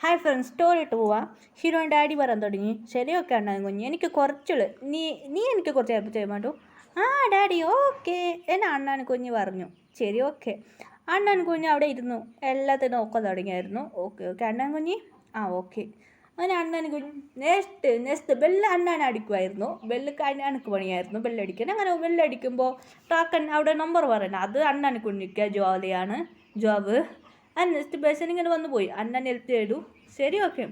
Hi friends, story ഇട്ട് പോവാം. Heroine daddy പറയാൻ തുടങ്ങി. ശരിയൊക്കെ അണ്ണൻ കുഞ്ഞ്, എനിക്ക് കുറച്ചുള്ളു, നീ എനിക്ക് കുറച്ച് ഹെൽപ്പ് ചെയ്യാൻ വേണ്ടു. ആ ഡാഡി ഓക്കെ എന്നെ അണ്ണൻ കുഞ്ഞ് പറഞ്ഞു. ശരി ഓക്കെ. അണ്ണൻ കുഞ്ഞ് അവിടെ ഇരുന്നു എല്ലാത്തിനും ഒക്കെ തുടങ്ങിയായിരുന്നു. ഓക്കെ ഓക്കെ അണ്ണൻ കുഞ്ഞ്, ആ ഓക്കെ. അങ്ങനെ അണ്ണൻ കുഞ്ഞ് നെക്സ്റ്റ് ബെല്ല് അണ്ണൻ അടിക്കുമായിരുന്നു. ബെല്ല് അണ്ണനക്ക് പണിയായിരുന്നു ബെല്ലടിക്കാൻ. അങ്ങനെ ബെല്ലടിക്കുമ്പോൾ ടാക്കൻ അവിടെ നമ്പർ പറയണം, അത് അണ്ണൻ കുഞ്ഞിക്ക് ജോലിയാണ്, ജോബ്. നെക്സ്റ്റ് ബസ്സിന് ഇങ്ങനെ വന്നു പോയി. അണ്ണൻ ഹെൽപ്പ് ചെയ്തു. ശരി ഓക്കെ.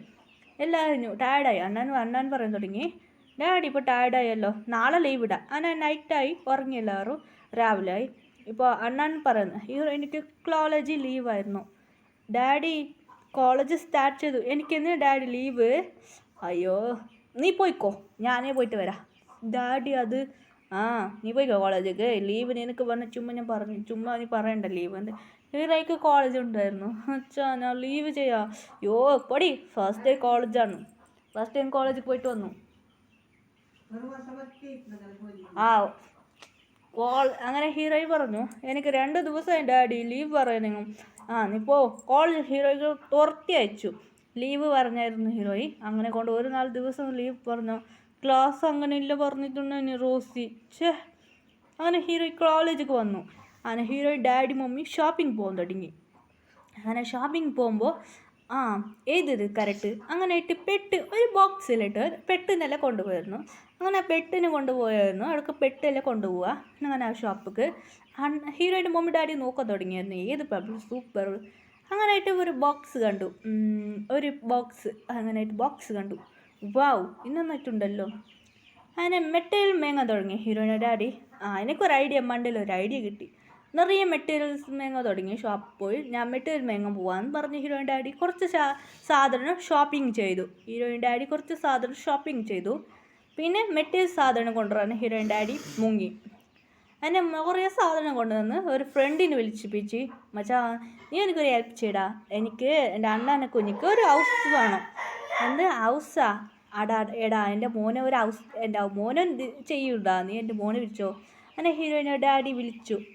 എല്ലാം കഴിഞ്ഞു. ടയർഡായി. അണ്ണൻ പറയാൻ തുടങ്ങി, ഡാഡി ഇപ്പോൾ ടയർഡായല്ലോ, നാളെ ലീവ് ഇടാം. അണ്ണൻ നൈറ്റായി ഉറങ്ങി എല്ലാവരും. രാവിലെ ആയി. ഇപ്പോൾ അണ്ണൻ പറയുന്നു, എനിക്ക് കോളേജ് ലീവായിരുന്നു ഡാഡി, കോളേജ് സ്റ്റാർട്ട് ചെയ്തു, എനിക്കിന്ന് ഡാഡി ലീവ്. അയ്യോ നീ പോയിക്കോ, ഞാനേ പോയിട്ട് വരാം. ഡാഡി അത് നീ പോയിക്കോ കോളേജിലേക്ക്, ലീവ് നിനക്ക് പറഞ്ഞ ചുമ്മാ നീ പറയണ്ട ലീവ് എന്ന്. ഹീറോയ്ക്ക് കോളേജ് ഉണ്ടായിരുന്നു. അച്ഛാ ഞാൻ ലീവ് ചെയ്യാം. യോ പൊടി, ഫസ്റ്റ് ഡേ കോളേജാണ്. ഫസ്റ്റ് ടൈം കോളേജിൽ പോയിട്ട് വന്നു. ആ അങ്ങനെ ഹീറോയി പറഞ്ഞു, എനിക്ക് 2 ദിവസമായി ഡാഡി ലീവ് പറയുന്നു. നീ പോ കോളേജ്. ഹീറോയ്ക്ക് തുറത്തി അയച്ചു. ലീവ് പറഞ്ഞായിരുന്നു ഹീറോയി. അങ്ങനെ കൊണ്ട് ഒരു 4 ദിവസം ലീവ് പറഞ്ഞു. ക്ലാസ് അങ്ങനെ ഇല്ല പറഞ്ഞിട്ടുണ്ടെങ്കിൽ റോസി. അങ്ങനെ ഹീറോയി കോളേജിലേക്ക് വന്നു. അങ്ങനെ ഹീറോയി ഡാഡി മമ്മി ഷോപ്പിംഗ് പോകാൻ തുടങ്ങി. അങ്ങനെ ഷോപ്പിംഗ് പോകുമ്പോൾ ഏത് കറക്റ്റ് അങ്ങനെ ഇട്ട് പെട്ട് ഒരു ബോക്സിലിട്ട് പെട്ടിനെല്ലാം കൊണ്ടുപോയിരുന്നു. അങ്ങനെ പെട്ടിന് കൊണ്ടുപോയായിരുന്നു. അവിടേക്ക് പെട്ടെല്ലാം കൊണ്ടുപോവുക. അങ്ങനെ ആ ഷോപ്പിക്ക് ഹീറോയുടെ മമ്മി ഡാഡി നോക്കാൻ തുടങ്ങിയായിരുന്നു, ഏത് പബ്ലിക് സൂപ്പർ. അങ്ങനെയായിട്ട് ഒരു ബോക്സ് കണ്ടു. അങ്ങനെയായിട്ട് ബോക്സ് കണ്ടു. വാവ് ഇന്നൊന്നിട്ടുണ്ടല്ലോ. അങ്ങനെ മെറ്റീരിയൽ മേങ്ങാൻ തുടങ്ങി ഹീറോയുടെ ഡാഡി. എനിക്കൊരു ഐഡിയ, മണ്ടയിൽ ഒരു ഐഡിയ കിട്ടി. നിറയെ മെറ്റീരിയൽസ് മേങ്ങാൻ തുടങ്ങി. ഷോപ്പിൽ പോയി ഞാൻ മെറ്റീരിയൽ മേങ്ങാൻ പോകാമെന്ന് പറഞ്ഞ് ഹീറോയിൻ ഡാഡി കുറച്ച് സാധനം ഷോപ്പിംഗ് ചെയ്തു. ഹീറോയിൻ ഡാഡി കുറച്ച് സാധനം ഷോപ്പിംഗ് ചെയ്തു. പിന്നെ മെറ്റീരിയൽ സാധനം കൊണ്ടുവരാൻ ഹീറോയിൻ ഡാഡി മുങ്ങി. അങ്ങനെ കുറേ സാധനം കൊണ്ടുവന്ന് ഒരു ഫ്രണ്ടിനെ വിളിച്ചിപ്പിച്ച്, മച്ചാ നീ എനിക്കൊരു ഹെൽപ്പ് ചെയ്യടാ, എനിക്ക് എൻ്റെ അണ്ണനെ കുഞ്ഞിക്ക് ഒരു ഹൗസ് വേണം. എന്ത് ഹൗസാ? എടാ എൻ്റെ മോനെ ഒരു ഹൗസ്, എൻ്റെ മോനെ ചെയ്യൂടാ, നീ എൻ്റെ മോനെ വിളിച്ചോ. അങ്ങനെ ഹീറോയിനെ ഡാഡി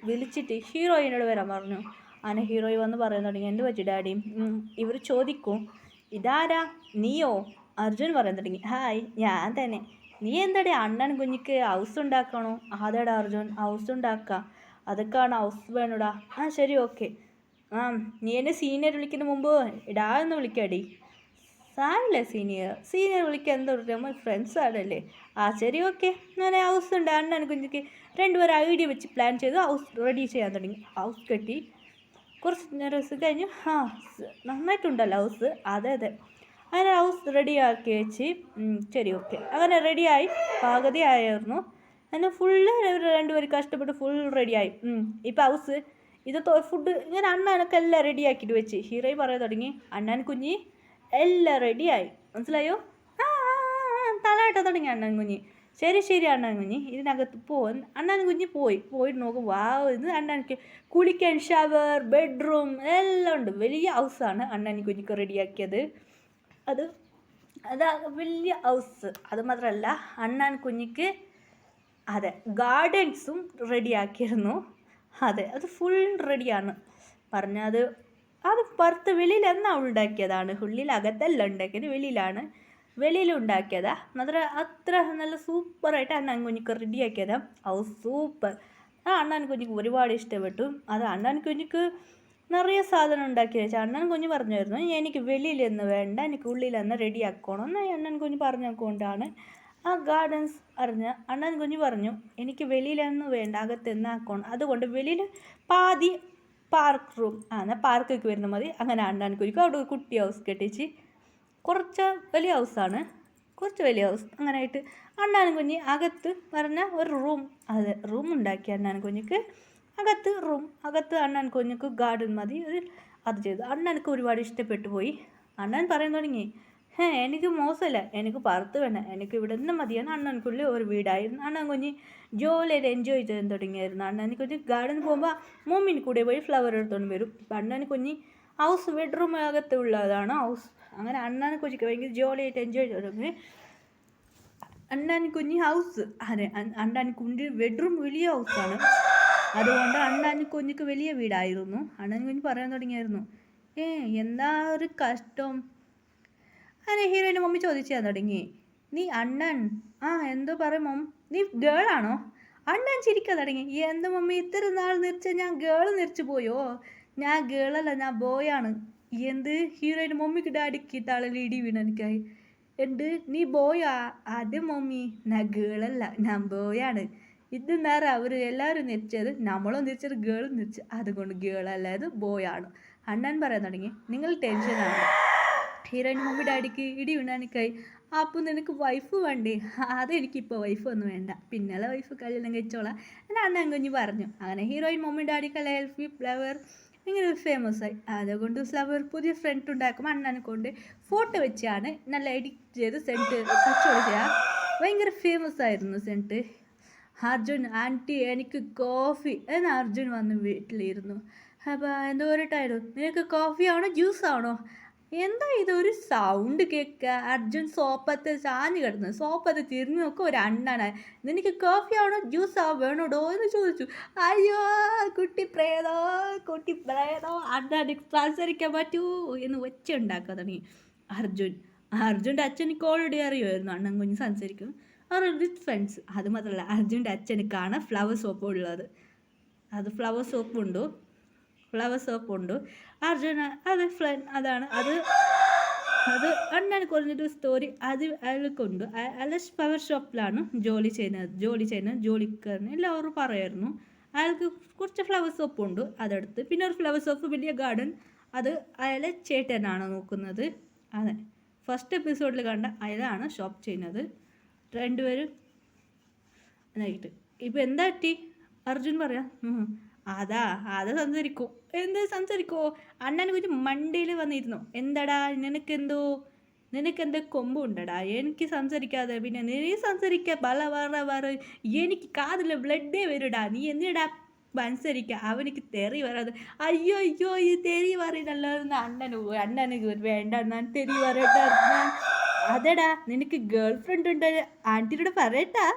വിളിച്ചിട്ട് ഹീറോയിനോട് വരാൻ പറഞ്ഞു. അങ്ങനെ ഹീറോയി വന്ന് പറയാൻ തുടങ്ങി, എന്ത് പറ്റി ഡാഡി? ഇവർ ചോദിക്കും, ഇതാരാ, നീയോ? അർജുൻ പറയാൻ തുടങ്ങി, ഹായ് ഞാൻ തന്നെ. നീ എന്താടി അണ്ണൻ കുഞ്ഞിക്ക് ഹൗസ് ഉണ്ടാക്കണോ? അതെടാ അർജുൻ, ഹൗസ് ഉണ്ടാക്കാം, അതൊക്കെയാണ് ഹൗസ് വേണോടാ. ശരി ഓക്കെ. നീ എന്നെ സീനിയർ വിളിക്കുന്ന മുമ്പ് ഇടാ എന്ന് വിളിക്കാടി. സാരല്ലേ സീനിയർ വിളിക്കുക, എന്താ നമ്മൾ ഫ്രണ്ട്സ് ആണല്ലേ. ശരി ഓക്കെ. അങ്ങനെ ഹൗസ് ഉണ്ട് അണ്ണൻ കുഞ്ഞിക്ക്. രണ്ടുപേരും ഐഡിയ വെച്ച് പ്ലാൻ ചെയ്ത് ഹൗസ് റെഡി ചെയ്യാൻ തുടങ്ങി. ഹൗസ് കെട്ടി കുറച്ച് നേരം കഴിഞ്ഞ് നന്നായിട്ടുണ്ടല്ലോ ഹൗസ്. അതെ അങ്ങനെ ഹൗസ് റെഡിയാക്കി വെച്ച്. ശരി ഓക്കെ. അങ്ങനെ റെഡിയായി, പകുതി ആയിരുന്നു. അങ്ങനെ ഫുള്ള് രണ്ടുപേരും കഷ്ടപ്പെട്ട് ഫുൾ റെഡിയായി. ഇപ്പം ഹൗസ് ഇത് ഫുഡ് ഇങ്ങനെ അണ്ണനൊക്കെ എല്ലാം റെഡിയാക്കിയിട്ട് വെച്ച് ഹീറോയി പറയാൻ തുടങ്ങി, അണ്ണൻ കുഞ്ഞി എല്ലാം റെഡിയായി, മനസ്സിലായോ? തലയിട്ട തുടങ്ങി അണ്ണൻ കുഞ്ഞി. ശരി അണ്ണൻ കുഞ്ഞി ഇതിനകത്ത് പോവാൻ. അണ്ണൻ കുഞ്ഞി പോയിട്ട് നോക്കും, ഇത് അണ്ണനക്ക് കുളിക്കാൻ ഷവർ, ബെഡ്റൂം എല്ലാം ഉണ്ട്. വലിയ ഹൗസാണ് അണ്ണൻ കുഞ്ഞിക്ക് റെഡിയാക്കിയത്. അത് വലിയ ഹൗസ്. അത് മാത്രമല്ല അണ്ണൻ കുഞ്ഞിക്ക് ഗാർഡൻസും റെഡിയാക്കിയിരുന്നു. അത് ഫുൾ റെഡിയാണ് പറഞ്ഞത്. അത് പുറത്ത് വെളിയിൽ എന്നാ ഉണ്ടാക്കിയതാണ്, ഉള്ളിൽ അകത്തല്ല ഉണ്ടാക്കിയത്, വെളിയിലുണ്ടാക്കിയതാ. മാത്രം അത്ര നല്ല സൂപ്പറായിട്ട് അണ്ണൻ കുഞ്ഞിക്ക് റെഡിയാക്കിയതാ ഹൗസ്. സൂപ്പർ. അണ്ണൻ കുഞ്ഞിക്ക് ഒരുപാട് ഇഷ്ടപ്പെട്ടു. അണ്ണൻ കുഞ്ഞിക്ക് നിറയെ സാധനം ഉണ്ടാക്കി വെച്ചാൽ അണ്ണൻ കുഞ്ഞ് പറഞ്ഞായിരുന്നു, എനിക്ക് വെളിയിലെന്ന് വേണ്ട, എനിക്ക് ഉള്ളിലെന്ന് റെഡിയാക്കണം എന്ന് അണ്ണൻ കുഞ്ഞ് പറഞ്ഞുകൊണ്ടാണ് ഗാർഡൻസ് അണ്ണൻ കുഞ്ഞ് പറഞ്ഞു, എനിക്ക് വെളിയിലെന്ന് വേണ്ട, അകത്തെന്ന് ആക്കണം. അതുകൊണ്ട് വെളിയിൽ പാതി പാർക്ക് റൂം പാർക്കൊക്കെ വരുന്ന മതി. അങ്ങനെ അണ്ണൻ കുഞ്ഞിക്ക് അവിടെ കുട്ടി ഹൗസ് കെട്ടിച്ച് കുറച്ച് വലിയ ഹൗസാണ്, കുറച്ച് വലിയ ഹൗസ്. അങ്ങനെ ആയിട്ട് അണ്ണൻ കുഞ്ഞ് അകത്ത് ഒരു റൂം ഉണ്ടാക്കി. അണ്ണൻ കുഞ്ഞിക്ക് അകത്ത് അണ്ണൻ കുഞ്ഞിക്ക് ഗാർഡൻ മതി, അത് ചെയ്തു. അണ്ണനക്ക് ഒരുപാട് ഇഷ്ടപ്പെട്ടു പോയി. അണ്ണൻ പറയാൻ തുടങ്ങി, എനിക്ക് മോശമല്ല, എനിക്ക് പുറത്ത് വേണം, എനിക്ക് ഇവിടെ നിന്ന് മതിയാണ്. അണ്ണനക്കുള്ളിൽ ഒരു വീടായിരുന്നു. അണ്ണൻ കുഞ്ഞ് ജോലിയിൽ എൻജോയ് ചെയ്യാൻ തുടങ്ങിയായിരുന്നു. അണ്ണൻ കുഞ്ഞ് ഗാർഡനിൽ പോകുമ്പോൾ മമ്മിന് കൂടെ പോയി ഫ്ലവർ എടുത്തുകൊണ്ട് വരും. അണ്ണൻ കുഞ്ഞ് ഹൗസ് ബെഡ്റൂം അകത്തുള്ളതാണ് ഹൗസ്. അങ്ങനെ അണ്ണൻ കുഞ്ഞിക്ക് ഭയങ്കര ജോലിയായിട്ട് എൻജോയ് തുടങ്ങി. അണ്ണൻ കുഞ്ഞ് ഹൗസ് അണ്ണൻ കുഞ്ഞ് ബെഡ്റൂം വലിയ ഹൗസാണ്. അതുകൊണ്ട് അണ്ണൻ കുഞ്ഞിക്ക് വലിയ വീടായിരുന്നു. അണ്ണൻ കുഞ്ഞ് പറയാൻ തുടങ്ങിയായിരുന്നു, എന്താ ഒരു കഷ്ടം, അങ്ങനെ ഹീറോയിൻ്റെ മമ്മി ചോദിച്ചാൽ തുടങ്ങി, നീ അണ്ണൻ എന്തോ പറയും മമ്മ, നീ ഗേളാണോ? അണ്ണൻ ചിരിക്കാൻ തുടങ്ങി. എന്താ മമ്മി ഇത്ര നാൾ നിറച്ച ഞാൻ ഗേള് നിറച്ചു പോയോ? ഞാൻ ഗേളല്ല, ഞാൻ ബോയാണ്. എന്ത്? ഹീറോയിൻ്റെ മമ്മിക്ക് ഡാഡിക്ക് തളയിൽ ഇടി വീണെനിക്കായി. എന്ത് നീ ബോയാ? അതെ മമ്മി, ഞാൻ ഗേളല്ല, ഞാൻ ബോയാണ്. ഇത് നേരം അവർ എല്ലാവരും നിരിച്ചത്, നമ്മളും നിരിച്ചത് ഗേളും നിരിച്ച്, അതുകൊണ്ട് ഗേളല്ലായത് ബോയാണ്. അണ്ണൻ പറയാൻ തുടങ്ങി, നിങ്ങൾ ടെൻഷനാണ്. ഹീറോയിൻ മമ്മി ഡാഡിക്ക് ഇടി വീണാനിക്കായി. അപ്പോൾ നിനക്ക് വൈഫ് വേണ്ടേ? അതെനിക്കിപ്പോൾ വൈഫ് ഒന്നും വേണ്ട, പിന്നാലെ വൈഫ് കല്യാണം കഴിച്ചോളാം എൻ്റെ അണ്ണൻ കുഞ്ഞ് പറഞ്ഞു. അങ്ങനെ ഹീറോയിൻ മമ്മി ഡാഡിക്കല്ല ഹെൽഫി ഫ്ലവർ ഇങ്ങനെ ഫേമസ് ആയി. അതുകൊണ്ട് ഫ്ലവർ പുതിയ ഫ്രണ്ട് ഉണ്ടാക്കും അണ്ണനെ കൊണ്ട് ഫോട്ടോ വെച്ചാണ് നല്ല എഡിറ്റ് ചെയ്ത് സെൻറ്റ് കച്ചവടം ചെയ്യാൻ ഭയങ്കര ഫേമസ് ആയിരുന്നു സെൻറ്റ്. അർജുൻ ആൻറ്റി എനിക്ക് കോഫി എന്ന് അർജുൻ വന്ന് വീട്ടിലിരുന്നു. അപ്പോൾ എന്തോ പറയട്ടായിരുന്നു, നിനക്ക് കോഫി ആണോ ജ്യൂസ് ആണോ? എന്താ ഇതൊരു സൗണ്ട് കേൾക്കുക? അർജുൻ സോപ്പത്ത് ചാഞ്ഞ് കിടന്നു. സോപ്പത്ത് തിരിഞ്ഞു നോക്കുക ഒരു അണ്ണനായി. നിനക്ക് കോഫി ആണോ ജ്യൂസ് വേണോടോ എന്ന് ചോദിച്ചു. അയ്യോ കുട്ടി പ്രേതോ അണ്ണന് സംസാരിക്കാൻ പറ്റൂ എന്ന് ഒച്ച ഉണ്ടാക്കാൻ തുടങ്ങി അർജുൻ്റെ അച്ഛനിക്ക് ഓൾറെഡി അറിയുമായിരുന്നു അണ്ണൻ കുഞ്ഞ് സംസാരിക്കും. അവർ വിത്ത് ഫ്രണ്ട്സ്. അത് മാത്രമല്ല അർജുൻ്റെ അച്ഛനിക്കാണ് ഫ്ലവർ സോപ്പ് ഉള്ളത്. അത് ഫ്ലവർ സോപ്പുണ്ട് അർജുന അത് ഫ്രണ്ട് അതാണ് അത് അണ്ണന് കുറഞ്ഞൊരു സ്റ്റോറി. അത് അയാൾക്കുണ്ട്. അയാൾ ഫ്ലവർ ഷോപ്പിലാണ് ജോലി ചെയ്യുന്ന ജോലിക്കാരന് എല്ലാവരും പറയായിരുന്നു. അയാൾക്ക് കുറച്ച് ഫ്ലവർ സോപ്പുണ്ട്, അതെടുത്ത് പിന്നെ ഒരു ഫ്ലവർ സോപ്പ് വലിയ ഗാർഡൻ അത് അയാളെ ചേട്ടനാണ് നോക്കുന്നത്. അതെ, ഫസ്റ്റ് എപ്പിസോഡിൽ കണ്ട അയാളാണ് ഷോപ്പ് ചെയ്യുന്നത്. രണ്ടുപേരും എന്നായിട്ട് ഇപ്പം എന്താ പറ്റി അർജുൻ പറയാം. അതാ സംസാരിക്കോ? എന്താ സംസാരിക്കോ? അണ്ണനെ കുറിച്ച് മണ്ടയിൽ വന്നിരുന്നു. എന്താടാ നിനക്കെന്തോ കൊമ്പുണ്ടടാ? എനിക്ക് സംസാരിക്കാതെ പിന്നെ നീ സംസാരിക്കുക വേറെ എനിക്ക് കാതിൽ ബ്ലഡേ വരുടാ. നീ എന്തിനാ അനുസരിക്കുക? അവനിക്ക് തെറി വരാതെ. അയ്യോ ഈ തെറി പറയുന്നല്ലോ അണ്ണന് വേണ്ട, ഞാൻ തെറി പറയട്ടെ. അതെടാ നിനക്ക് ഗേൾ ഫ്രണ്ട് ഉണ്ട്, ആൻറ്റിയോട് പറയട്ടാ.